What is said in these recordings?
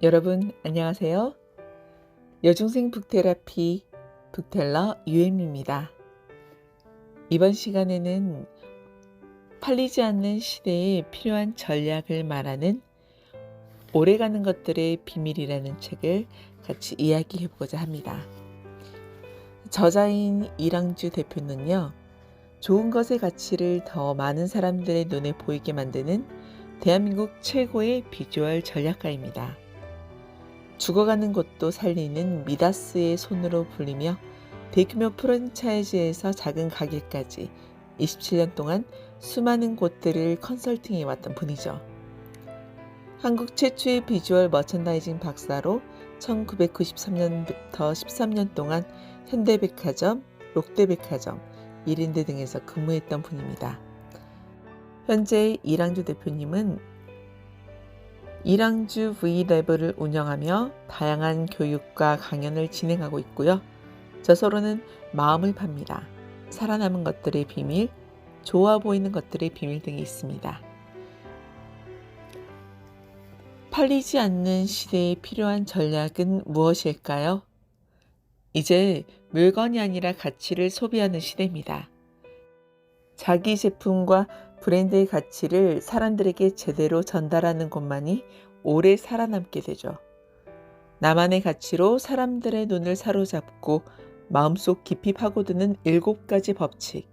여러분 안녕하세요. 여중생 북테라피 북텔러 유엠입니다. 이번 시간에는 팔리지 않는 시대에 필요한 전략을 말하는 오래가는 것들의 비밀이라는 책을 같이 이야기해보고자 합니다. 저자인 이랑주 대표는요, 좋은 것의 가치를 더 많은 사람들의 눈에 보이게 만드는 대한민국 최고의 비주얼 전략가입니다. 죽어가는 곳도 살리는 미다스의 손으로 불리며 대규모 프랜차이즈에서 작은 가게까지 27년 동안 수많은 곳들을 컨설팅해왔던 분이죠. 한국 최초의 비주얼 머천다이징 박사로 1993년부터 13년 동안 현대백화점, 롯데백화점, 이랜드 등에서 근무했던 분입니다. 현재 이랑주 대표님은 이랑주 V랩을 운영하며 다양한 교육과 강연을 진행하고 있고요. 저서로는 마음을 팝니다. 살아남은 것들의 비밀, 좋아 보이는 것들의 비밀 등이 있습니다. 팔리지 않는 시대에 필요한 전략은 무엇일까요? 이제 물건이 아니라 가치를 소비하는 시대입니다. 자기 제품과 브랜드의 가치를 사람들에게 제대로 전달하는 것만이 오래 살아남게 되죠. 나만의 가치로 사람들의 눈을 사로잡고 마음속 깊이 파고드는 7가지 법칙.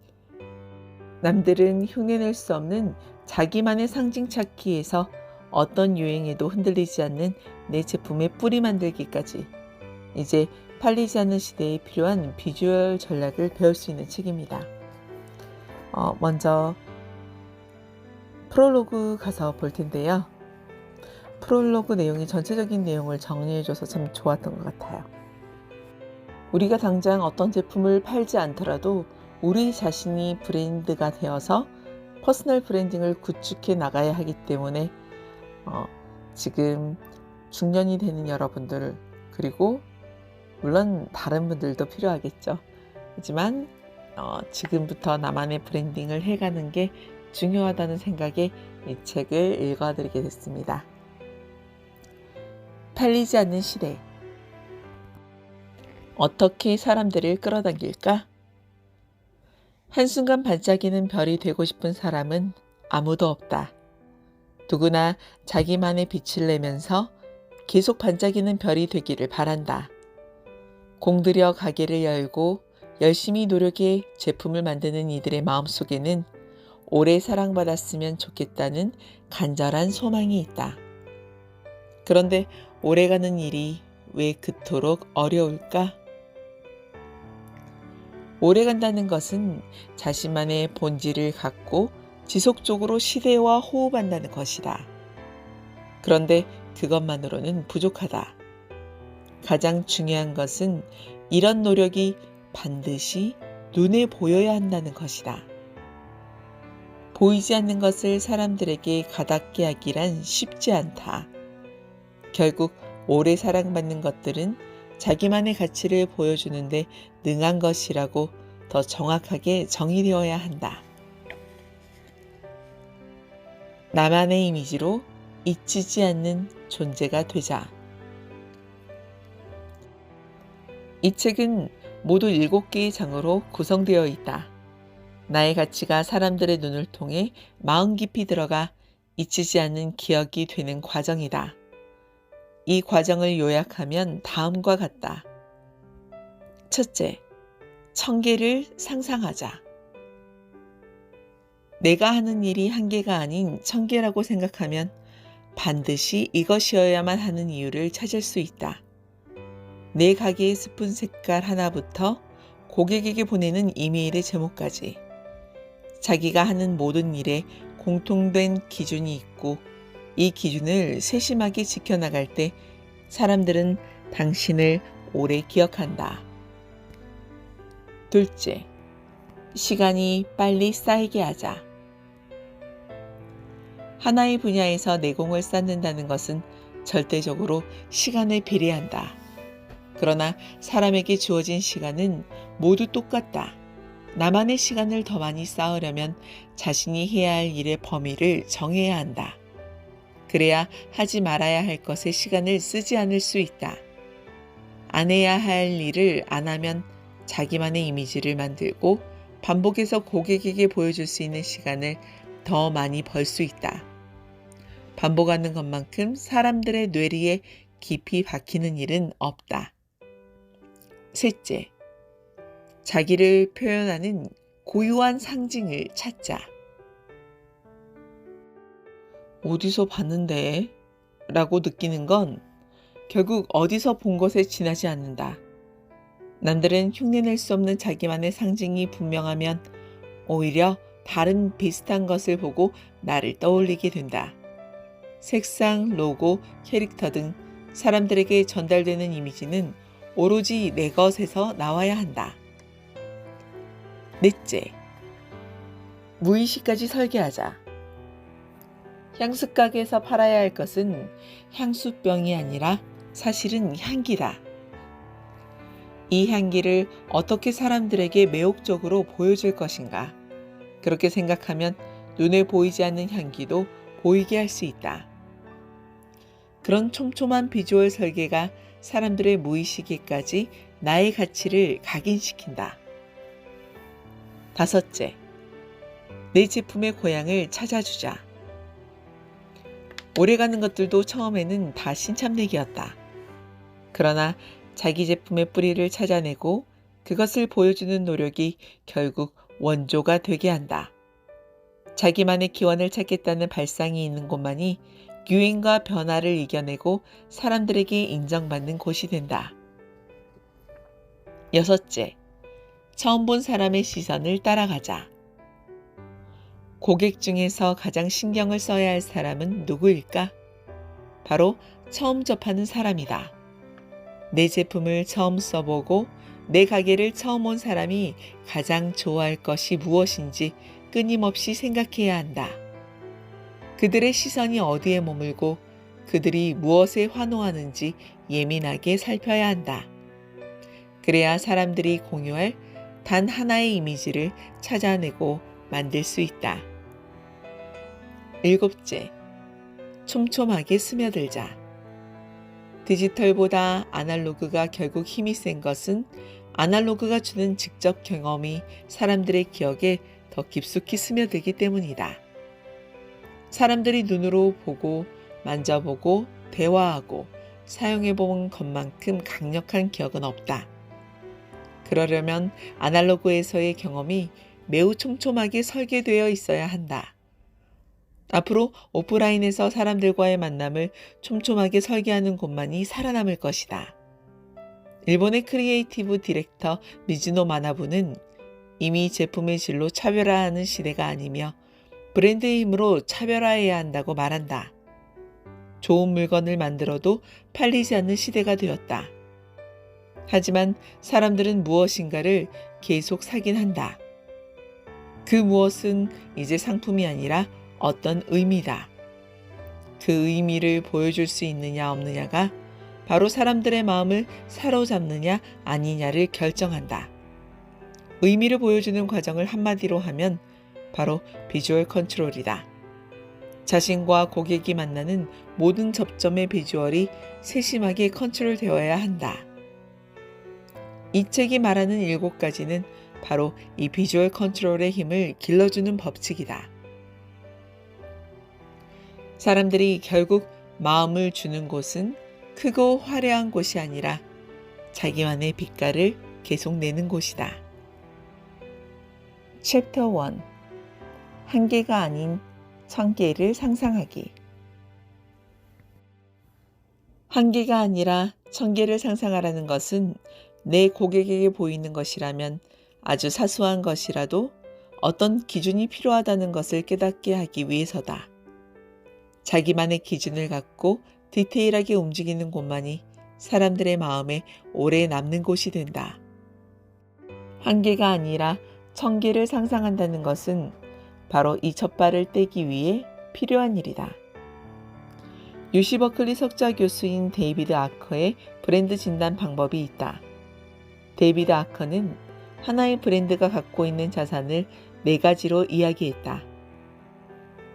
남들은 흉내낼 수 없는 자기만의 상징 찾기에서 어떤 유행에도 흔들리지 않는 내 제품의 뿌리 만들기까지, 이제 팔리지 않는 시대에 필요한 비주얼 전략을 배울 수 있는 책입니다. 먼저 프롤로그 가서 볼 텐데요. 프롤로그 내용이 전체적인 내용을 정리해줘서 참 좋았던 것 같아요. 우리가 당장 어떤 제품을 팔지 않더라도 우리 자신이 브랜드가 되어서 퍼스널 브랜딩을 구축해 나가야 하기 때문에 지금 중년이 되는 여러분들, 그리고 물론 다른 분들도 필요하겠죠. 하지만 지금부터 나만의 브랜딩을 해가는 게 중요하다는 생각에 이 책을 읽어드리게 됐습니다. 팔리지 않는 시대. 어떻게 사람들을 끌어당길까? 한순간 반짝이는 별이 되고 싶은 사람은 아무도 없다. 누구나 자기만의 빛을 내면서 계속 반짝이는 별이 되기를 바란다. 공들여 가게를 열고 열심히 노력해 제품을 만드는 이들의 마음속에는 오래 사랑받았으면 좋겠다는 간절한 소망이 있다. 그런데 오래가는 일이 왜 그토록 어려울까? 오래간다는 것은 자신만의 본질을 갖고 지속적으로 시대와 호흡한다는 것이다. 그런데 그것만으로는 부족하다. 가장 중요한 것은 이런 노력이 반드시 눈에 보여야 한다는 것이다. 보이지 않는 것을 사람들에게 가닿게 하기란 쉽지 않다. 결국 오래 사랑받는 것들은 자기만의 가치를 보여주는데 능한 것이라고 더 정확하게 정의되어야 한다. 나만의 이미지로 잊히지 않는 존재가 되자. 이 책은 모두 7개의 장으로 구성되어 있다. 나의 가치가 사람들의 눈을 통해 마음 깊이 들어가 잊히지 않는 기억이 되는 과정이다. 이 과정을 요약하면 다음과 같다. 첫째, 1000개를 상상하자. 내가 하는 일이 1개가 아닌 1000개라고 생각하면 반드시 이것이어야만 하는 이유를 찾을 수 있다. 내 가게의 스푼 색깔 하나부터 고객에게 보내는 이메일의 제목까지 자기가 하는 모든 일에 공통된 기준이 있고 이 기준을 세심하게 지켜나갈 때 사람들은 당신을 오래 기억한다. 둘째, 시간이 빨리 쌓이게 하자. 하나의 분야에서 내공을 쌓는다는 것은 절대적으로 시간에 비례한다. 그러나 사람에게 주어진 시간은 모두 똑같다. 나만의 시간을 더 많이 쌓으려면 자신이 해야 할 일의 범위를 정해야 한다. 그래야 하지 말아야 할 것에 시간을 쓰지 않을 수 있다. 안 해야 할 일을 안 하면 자기만의 이미지를 만들고 반복해서 고객에게 보여줄 수 있는 시간을 더 많이 벌 수 있다. 반복하는 것만큼 사람들의 뇌리에 깊이 박히는 일은 없다. 셋째, 자기를 표현하는 고유한 상징을 찾자. 어디서 봤는데? 라고 느끼는 건 결국 어디서 본 것에 지나지 않는다. 남들은 흉내낼 수 없는 자기만의 상징이 분명하면 오히려 다른 비슷한 것을 보고 나를 떠올리게 된다. 색상, 로고, 캐릭터 등 사람들에게 전달되는 이미지는 오로지 내 것에서 나와야 한다. 넷째, 무의식까지 설계하자. 향수 가게에서 팔아야 할 것은 향수병이 아니라 사실은 향기다. 이 향기를 어떻게 사람들에게 매혹적으로 보여줄 것인가? 그렇게 생각하면 눈에 보이지 않는 향기도 보이게 할 수 있다. 그런 촘촘한 비주얼 설계가 사람들의 무의식에까지 나의 가치를 각인시킨다. 다섯째, 내 제품의 고향을 찾아주자. 오래가는 것들도 처음에는 다 신참내기였다. 그러나 자기 제품의 뿌리를 찾아내고 그것을 보여주는 노력이 결국 원조가 되게 한다. 자기만의 기원을 찾겠다는 발상이 있는 곳만이 유행과 변화를 이겨내고 사람들에게 인정받는 곳이 된다. 여섯째, 처음 본 사람의 시선을 따라가자. 고객 중에서 가장 신경을 써야 할 사람은 누구일까? 바로 처음 접하는 사람이다. 내 제품을 처음 써보고 내 가게를 처음 온 사람이 가장 좋아할 것이 무엇인지 끊임없이 생각해야 한다. 그들의 시선이 어디에 머물고 그들이 무엇에 환호하는지 예민하게 살펴야 한다. 그래야 사람들이 공유할 단 하나의 이미지를 찾아내고 만들 수 있다. 일곱째, 촘촘하게 스며들자. 디지털보다 아날로그가 결국 힘이 센 것은 아날로그가 주는 직접 경험이 사람들의 기억에 더 깊숙이 스며들기 때문이다. 사람들이 눈으로 보고 만져보고 대화하고 사용해본 것만큼 강력한 기억은 없다. 그러려면 아날로그에서의 경험이 매우 촘촘하게 설계되어 있어야 한다. 앞으로 오프라인에서 사람들과의 만남을 촘촘하게 설계하는 곳만이 살아남을 것이다. 일본의 크리에이티브 디렉터 미즈노 마나부는 이미 제품의 질로 차별화하는 시대가 아니며 브랜드의 힘으로 차별화해야 한다고 말한다. 좋은 물건을 만들어도 팔리지 않는 시대가 되었다. 하지만 사람들은 무엇인가를 계속 사긴 한다. 그 무엇은 이제 상품이 아니라 어떤 의미다. 그 의미를 보여줄 수 있느냐 없느냐가 바로 사람들의 마음을 사로잡느냐 아니냐를 결정한다. 의미를 보여주는 과정을 한마디로 하면 바로 비주얼 컨트롤이다. 자신과 고객이 만나는 모든 접점의 비주얼이 세심하게 컨트롤되어야 한다. 이 책이 말하는 7가지는 바로 이 비주얼 컨트롤의 힘을 길러주는 법칙이다. 사람들이 결국 마음을 주는 곳은 크고 화려한 곳이 아니라 자기만의 빛깔을 계속 내는 곳이다. 챕터 1. 한계가 아닌 1000개를 상상하기. 한계가 아니라 1000개를 상상하라는 것은 내 고객에게 보이는 것이라면 아주 사소한 것이라도 어떤 기준이 필요하다는 것을 깨닫게 하기 위해서다. 자기만의 기준을 갖고 디테일하게 움직이는 곳만이 사람들의 마음에 오래 남는 곳이 된다. 한계가 아니라 1000개를 상상한다는 것은 바로 이 첫발을 떼기 위해 필요한 일이다. UC 버클리 석좌 교수인 데이비드 아커의 브랜드 진단 방법이 있다. 데이비드 아커는 하나의 브랜드가 갖고 있는 자산을 4가지로 이야기했다.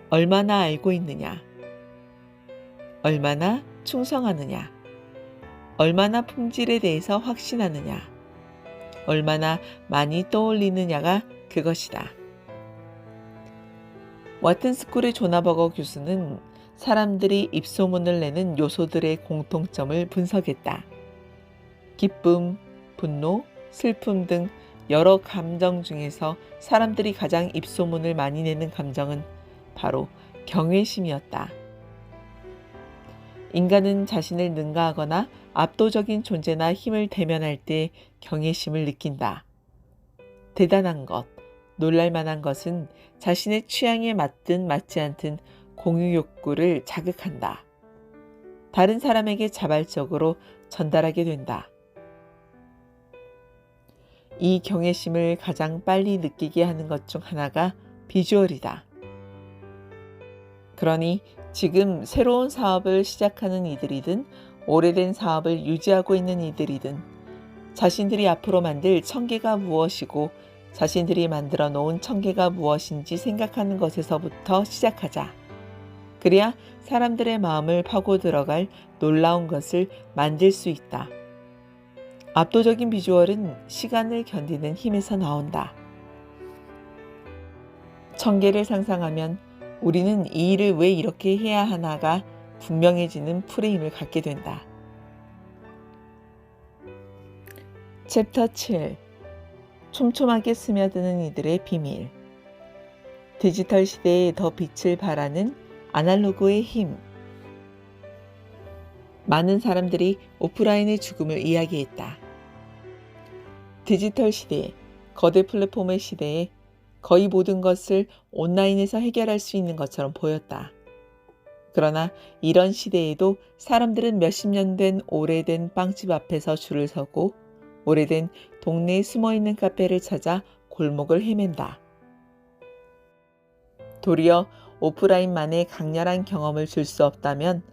얼마나 알고 있느냐, 얼마나 충성하느냐, 얼마나 품질에 대해서 확신하느냐, 얼마나 많이 떠올리느냐가 그것이다. 와튼스쿨의 조나버거 교수는 사람들이 입소문을 내는 요소들의 공통점을 분석했다. 기쁨, 분노, 슬픔 등 여러 감정 중에서 사람들이 가장 입소문을 많이 내는 감정은 바로 경외심이었다. 인간은 자신을 능가하거나 압도적인 존재나 힘을 대면할 때 경외심을 느낀다. 대단한 것, 놀랄만한 것은 자신의 취향에 맞든 맞지 않든 공유 욕구를 자극한다. 다른 사람에게 자발적으로 전달하게 된다. 이 경외심을 가장 빨리 느끼게 하는 것 중 하나가 비주얼이다. 그러니 지금 새로운 사업을 시작하는 이들이든 오래된 사업을 유지하고 있는 이들이든 자신들이 앞으로 만들 청계가 무엇이고 자신들이 만들어 놓은 청계가 무엇인지 생각하는 것에서부터 시작하자. 그래야 사람들의 마음을 파고 들어갈 놀라운 것을 만들 수 있다. 압도적인 비주얼은 시간을 견디는 힘에서 나온다. 청계를 상상하면 우리는 이 일을 왜 이렇게 해야 하나가 분명해지는 프레임을 갖게 된다. 챕터 7. 촘촘하게 스며드는 이들의 비밀. 디지털 시대에 더 빛을 발하는 아날로그의 힘. 많은 사람들이 오프라인의 죽음을 이야기했다. 디지털 시대, 거대 플랫폼의 시대에 거의 모든 것을 온라인에서 해결할 수 있는 것처럼 보였다. 그러나 이런 시대에도 사람들은 몇십 년 된 오래된 빵집 앞에서 줄을 서고 오래된 동네에 숨어있는 카페를 찾아 골목을 헤맨다. 도리어 오프라인만의 강렬한 경험을 줄 수 없다면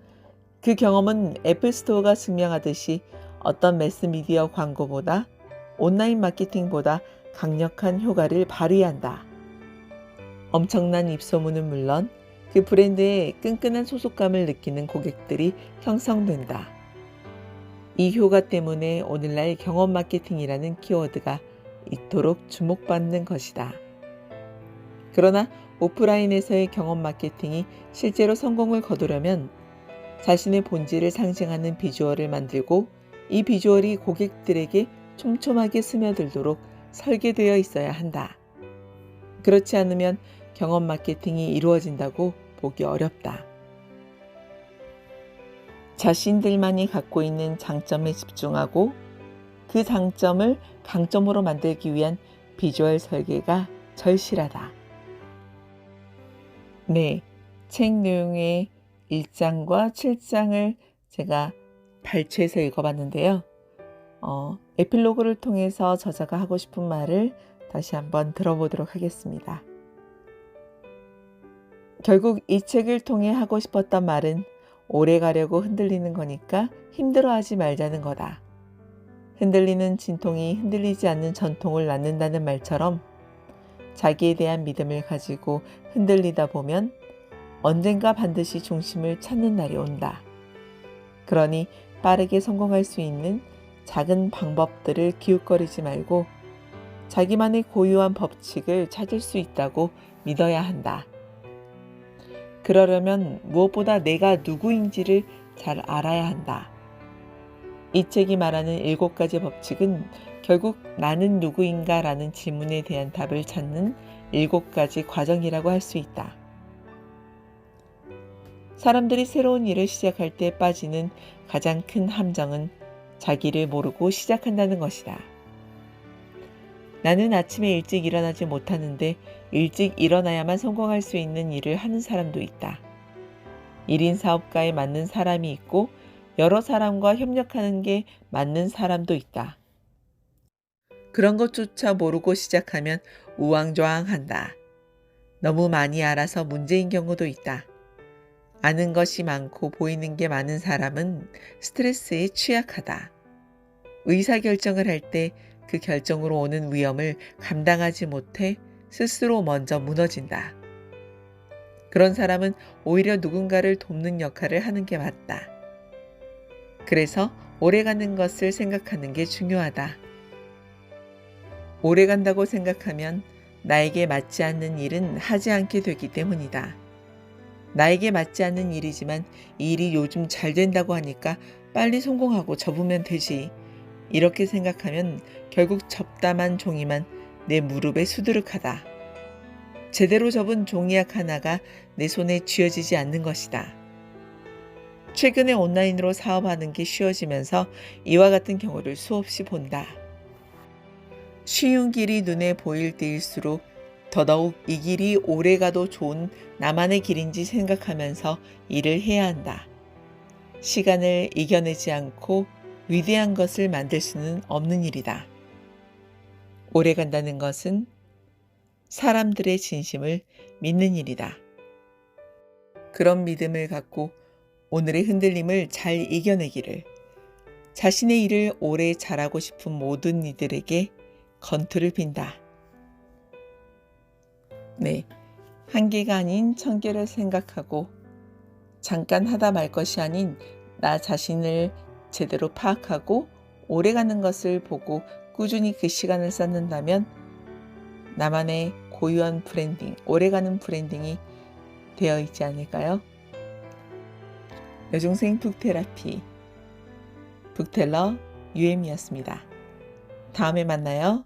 그 경험은 애플스토어가 증명하듯이 어떤 매스미디어 광고보다 온라인 마케팅보다 강력한 효과를 발휘한다. 엄청난 입소문은 물론 그 브랜드의 끈끈한 소속감을 느끼는 고객들이 형성된다. 이 효과 때문에 오늘날 경험 마케팅이라는 키워드가 이토록 주목받는 것이다. 그러나 오프라인에서의 경험 마케팅이 실제로 성공을 거두려면 자신의 본질을 상징하는 비주얼을 만들고 이 비주얼이 고객들에게 촘촘하게 스며들도록 설계되어 있어야 한다. 그렇지 않으면 경험 마케팅이 이루어진다고 보기 어렵다. 자신들만이 갖고 있는 장점에 집중하고 그 장점을 강점으로 만들기 위한 비주얼 설계가 절실하다. 네, 책 내용의 1장과 7장을 제가 발췌해서 읽어봤는데요. 에필로그를 통해서 저자가 하고 싶은 말을 다시 한번 들어보도록 하겠습니다. 결국 이 책을 통해 하고 싶었던 말은 오래 가려고 흔들리는 거니까 힘들어하지 말자는 거다. 흔들리는 진통이 흔들리지 않는 전통을 낳는다는 말처럼 자기에 대한 믿음을 가지고 흔들리다 보면 언젠가 반드시 중심을 찾는 날이 온다. 그러니 빠르게 성공할 수 있는 작은 방법들을 기웃거리지 말고 자기만의 고유한 법칙을 찾을 수 있다고 믿어야 한다. 그러려면 무엇보다 내가 누구인지를 잘 알아야 한다. 이 책이 말하는 7가지 법칙은 결국 나는 누구인가 라는 질문에 대한 답을 찾는 7가지 과정이라고 할 수 있다. 사람들이 새로운 일을 시작할 때 빠지는 가장 큰 함정은 자기를 모르고 시작한다는 것이다. 나는 아침에 일찍 일어나지 못하는데 일찍 일어나야만 성공할 수 있는 일을 하는 사람도 있다. 1인 사업가에 맞는 사람이 있고 여러 사람과 협력하는 게 맞는 사람도 있다. 그런 것조차 모르고 시작하면 우왕좌왕한다. 너무 많이 알아서 문제인 경우도 있다. 아는 것이 많고 보이는 게 많은 사람은 스트레스에 취약하다. 의사결정을 할 때 그 결정으로 오는 위험을 감당하지 못해 스스로 먼저 무너진다. 그런 사람은 오히려 누군가를 돕는 역할을 하는 게 맞다. 그래서 오래가는 것을 생각하는 게 중요하다. 오래간다고 생각하면 나에게 맞지 않는 일은 하지 않게 되기 때문이다. 나에게 맞지 않는 일이지만 이 일이 요즘 잘 된다고 하니까 빨리 성공하고 접으면 되지. 이렇게 생각하면 결국 접담한 종이만 내 무릎에 수두룩하다. 제대로 접은 종이약 하나가 내 손에 쥐어지지 않는 것이다. 최근에 온라인으로 사업하는 게 쉬워지면서 이와 같은 경우를 수없이 본다. 쉬운 길이 눈에 보일 때일수록 더더욱 이 길이 오래가도 좋은 나만의 길인지 생각하면서 일을 해야 한다. 시간을 이겨내지 않고 위대한 것을 만들 수는 없는 일이다. 오래간다는 것은 사람들의 진심을 믿는 일이다. 그런 믿음을 갖고 오늘의 흔들림을 잘 이겨내기를, 자신의 일을 오래 잘하고 싶은 모든 이들에게 건투를 빈다. 네, 한 개가 아닌 1000개를 생각하고 잠깐 하다 말 것이 아닌 나 자신을 제대로 파악하고 오래가는 것을 보고 꾸준히 그 시간을 쌓는다면 나만의 고유한 브랜딩, 오래가는 브랜딩이 되어 있지 않을까요? 여중생 북테라피 북텔러 유엠이었습니다. 다음에 만나요.